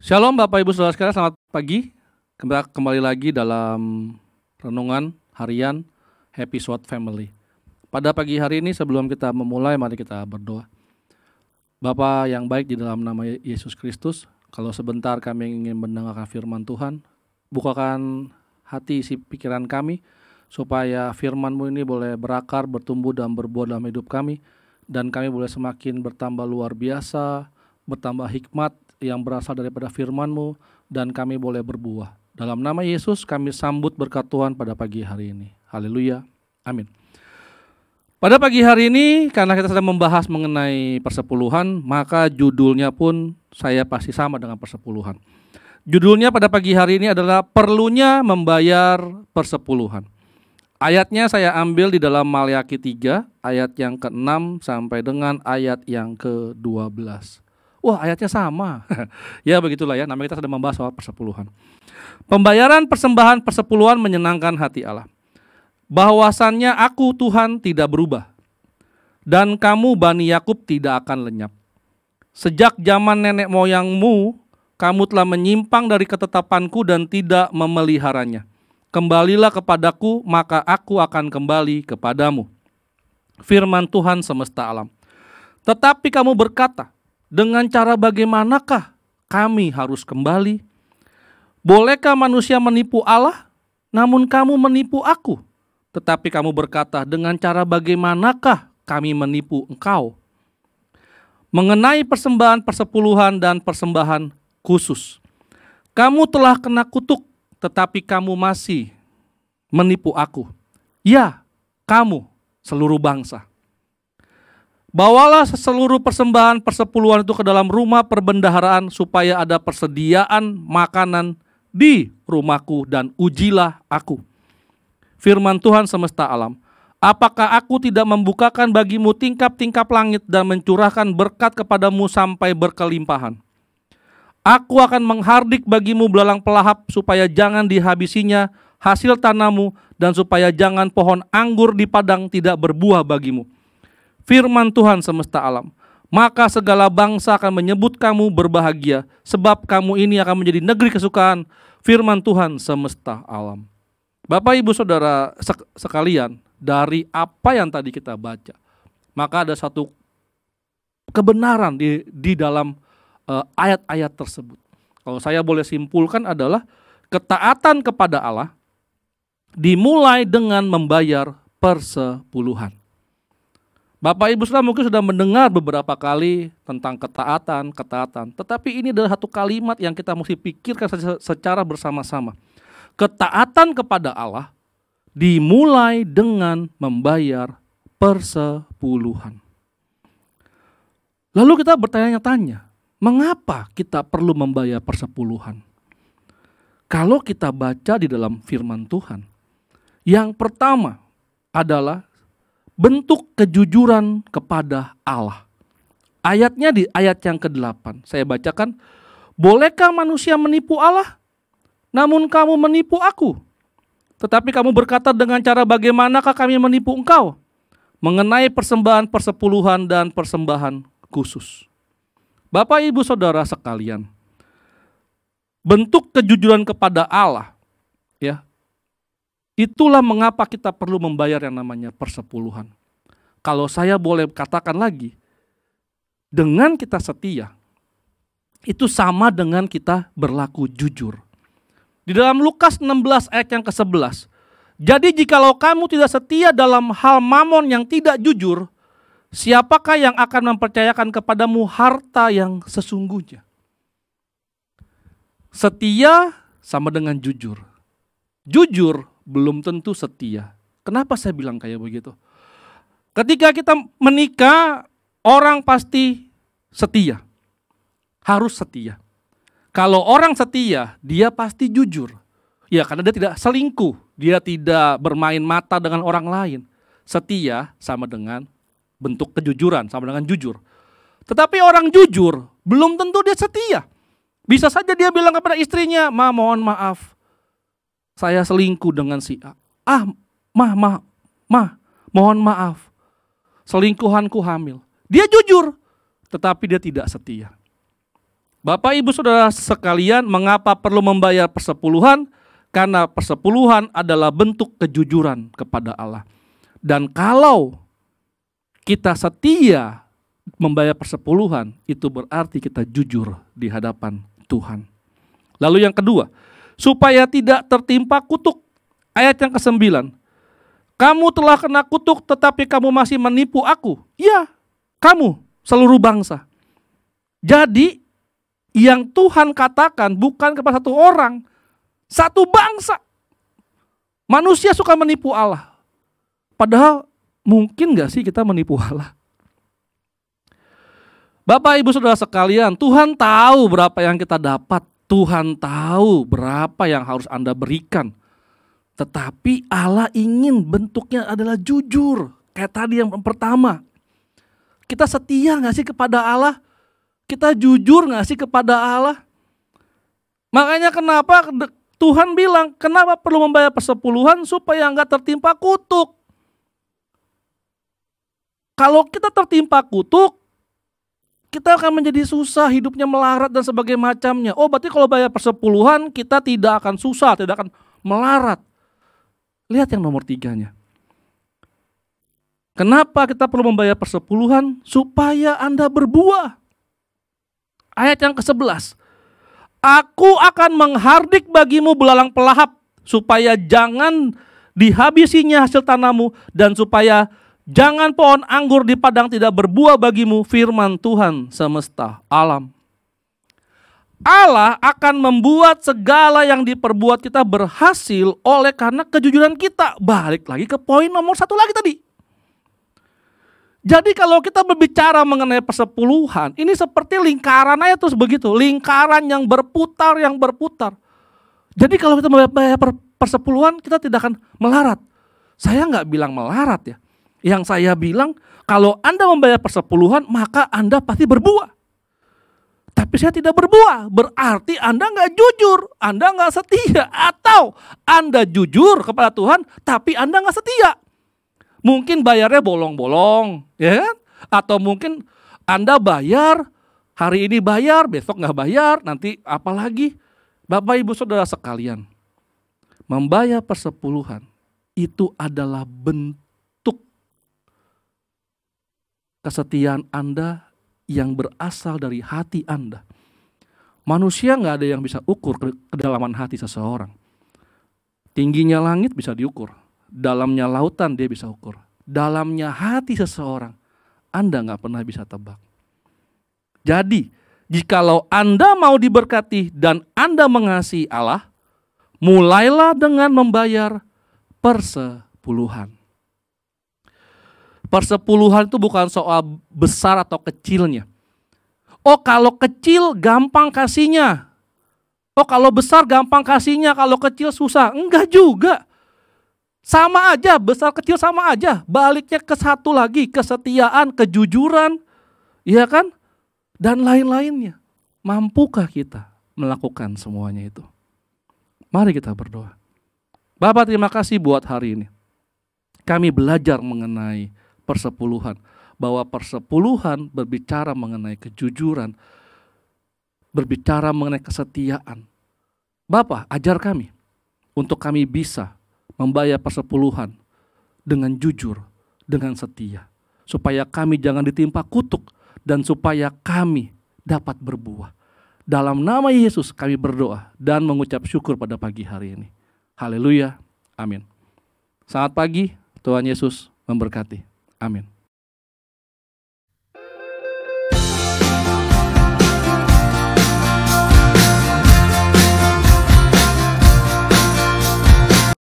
Shalom Bapak Ibu Saudara sekalian, selamat pagi. Kembali lagi dalam renungan harian Happy Sword Family. Pada pagi hari ini sebelum kita memulai, mari kita berdoa. Bapa yang baik di dalam nama Yesus Kristus, kalau sebentar kami ingin mendengarkan firman Tuhan, bukakan hati isi pikiran kami, supaya firman-Mu ini boleh berakar, bertumbuh dan berbuah dalam hidup kami, dan kami boleh semakin bertambah luar biasa, bertambah hikmat yang berasal daripada firman-Mu, dan kami boleh berbuah. Dalam nama Yesus kami sambut berkat Tuhan pada pagi hari ini. Haleluya, amin. Pada pagi hari ini, karena kita sedang membahas mengenai persepuluhan, maka judulnya pun saya pasti sama dengan persepuluhan. Judulnya pada pagi hari ini adalah perlunya membayar persepuluhan. Ayatnya saya ambil di dalam Maleakhi 3, ayat yang ke-6 sampai dengan ayat yang ke-12. Wah, ayatnya sama. Ya begitulah ya, namanya kita sedang membahas soal persepuluhan. Pembayaran persembahan persepuluhan menyenangkan hati Allah. Bahwasannya aku Tuhan tidak berubah, dan kamu Bani Yakub tidak akan lenyap. Sejak zaman nenek moyangmu, kamu telah menyimpang dari ketetapanku dan tidak memeliharanya. Kembalilah kepadaku, maka aku akan kembali kepadamu. Firman Tuhan semesta alam. Tetapi kamu berkata, dengan cara bagaimanakah kami harus kembali? Bolehkah manusia menipu Allah? Namun kamu menipu aku. Tetapi kamu berkata, dengan cara bagaimanakah kami menipu engkau? Mengenai persembahan persepuluhan dan persembahan khusus. Kamu telah kena kutuk, tetapi kamu masih menipu aku. Ya, kamu seluruh bangsa. Bawalah seluruh persembahan persepuluhan itu ke dalam rumah perbendaharaan supaya ada persediaan makanan di rumahku dan ujilah aku. Firman Tuhan semesta alam. Apakah aku tidak membukakan bagimu tingkap-tingkap langit dan mencurahkan berkat kepadamu sampai berkelimpahan? Aku akan menghardik bagimu belalang pelahap supaya jangan dihabisinya hasil tanahmu dan supaya jangan pohon anggur di padang tidak berbuah bagimu. Firman Tuhan semesta alam. Maka segala bangsa akan menyebut kamu berbahagia, sebab kamu ini akan menjadi negeri kesukaan. Firman Tuhan semesta alam. Bapak Ibu Saudara sekalian, dari apa yang tadi kita baca, maka ada satu kebenaran di dalam ayat-ayat tersebut. Kalau saya boleh simpulkan adalah ketaatan kepada Allah dimulai dengan membayar persepuluhan. Bapak Ibu Saudara mungkin sudah mendengar beberapa kali tentang ketaatan. Tetapi ini adalah satu kalimat yang kita mesti pikirkan secara bersama-sama. Ketaatan kepada Allah dimulai dengan membayar persepuluhan. Lalu kita bertanya-tanya, mengapa kita perlu membayar persepuluhan? Kalau kita baca di dalam firman Tuhan, yang pertama adalah bentuk kejujuran kepada Allah. Ayatnya di ayat yang ke-8. Saya bacakan. Bolehkah manusia menipu Allah? Namun kamu menipu aku. Tetapi kamu berkata, dengan cara bagaimanakah kami menipu engkau? Mengenai persembahan persepuluhan dan persembahan khusus. Bapak Ibu Saudara sekalian, bentuk kejujuran kepada Allah, ya, itulah mengapa kita perlu membayar yang namanya persepuluhan. Kalau saya boleh katakan lagi, dengan kita setia, itu sama dengan kita berlaku jujur. Di dalam Lukas 16 ayat yang ke-11, jadi jikalau kamu tidak setia dalam hal mamon yang tidak jujur, siapakah yang akan mempercayakan kepadamu harta yang sesungguhnya? Setia sama dengan jujur. Jujur belum tentu setia. Kenapa saya bilang kayak begitu? Ketika kita menikah, orang pasti setia. Harus setia. Kalau orang setia, dia pasti jujur. Ya, karena dia tidak selingkuh, dia tidak bermain mata dengan orang lain. Setia sama dengan bentuk kejujuran, sama dengan jujur. Tetapi orang jujur belum tentu dia setia. Bisa saja dia bilang kepada istrinya, "Ma, mohon maaf, saya selingkuh dengan si A." Mohon maaf, selingkuhanku hamil. Dia jujur, tetapi dia tidak setia. Bapak Ibu Saudara sekalian, mengapa perlu membayar persepuluhan? Karena persepuluhan adalah bentuk kejujuran kepada Allah. Dan kalau kita setia membayar persepuluhan, itu berarti kita jujur di hadapan Tuhan. Lalu yang kedua, supaya tidak tertimpa kutuk. Ayat yang ke-9. Kamu telah kena kutuk tetapi kamu masih menipu aku. Ya, kamu seluruh bangsa. Jadi yang Tuhan katakan bukan kepada satu orang, satu bangsa. Manusia suka menipu Allah. Padahal mungkin gak sih kita menipu Allah? Bapak Ibu Saudara sekalian, Tuhan tahu berapa yang kita dapat. Tuhan tahu berapa yang harus Anda berikan. Tetapi Allah ingin bentuknya adalah jujur. Kayak tadi yang pertama. Kita setia gak sih kepada Allah? Kita jujur gak sih kepada Allah? Makanya kenapa Tuhan bilang, kenapa perlu membayar persepuluhan supaya gak tertimpa kutuk. Kalau kita tertimpa kutuk, kita akan menjadi susah, hidupnya melarat dan sebagainya macamnya. Oh, berarti kalau bayar persepuluhan kita tidak akan susah, tidak akan melarat. Lihat yang nomor 3-nya. Kenapa kita perlu membayar persepuluhan? Supaya Anda berbuah. Ayat yang ke-11. Aku akan menghardik bagimu belalang pelahap, supaya jangan dihabisinya hasil tanahmu, dan supaya jangan pohon anggur di padang tidak berbuah bagimu, firman Tuhan semesta alam. Allah akan membuat segala yang diperbuat kita berhasil oleh karena kejujuran kita. Balik lagi ke poin nomor 1 lagi tadi. Jadi kalau kita berbicara mengenai persepuluhan, ini seperti lingkaran aja terus begitu. Lingkaran yang berputar, Jadi kalau kita membayar persepuluhan, kita tidak akan melarat. Saya nggak bilang melarat ya. Yang saya bilang, kalau Anda membayar persepuluhan, maka Anda pasti berbuah. Tapi saya tidak berbuah, berarti Anda nggak jujur, Anda nggak setia. Atau Anda jujur kepada Tuhan, tapi Anda nggak setia. Mungkin bayarnya bolong-bolong, ya kan? Atau mungkin Anda bayar, hari ini bayar, besok nggak bayar, nanti apa lagi? Bapak Ibu Saudara sekalian, membayar persepuluhan itu adalah bentuk kesetiaan Anda yang berasal dari hati Anda. Manusia nggak ada yang bisa ukur kedalaman hati seseorang. Tingginya langit bisa diukur. Dalamnya lautan dia bisa ukur. Dalamnya hati seseorang, Anda nggak pernah bisa tebak. Jadi, jikalau Anda mau diberkati dan Anda mengasihi Allah, mulailah dengan membayar persepuluhan. Persepuluhan itu bukan soal besar atau kecilnya. Oh, kalau kecil gampang kasihnya. Oh, kalau besar gampang kasihnya, kalau kecil susah. Enggak juga. Sama aja, besar kecil sama aja. Baliknya ke satu lagi, kesetiaan, kejujuran, iya kan? Dan lain-lainnya. Mampukah kita melakukan semuanya itu? Mari kita berdoa. Bapak, terima kasih buat hari ini. Kami belajar mengenai persepuluhan. Bahwa persepuluhan berbicara mengenai kejujuran, berbicara mengenai kesetiaan. Bapak, ajar kami untuk kami bisa membayar persepuluhan dengan jujur, dengan setia. Supaya kami jangan ditimpa kutuk dan supaya kami dapat berbuah. Dalam nama Yesus kami berdoa dan mengucap syukur pada pagi hari ini. Haleluya. Amin. Selamat pagi, Tuhan Yesus memberkati. Amin.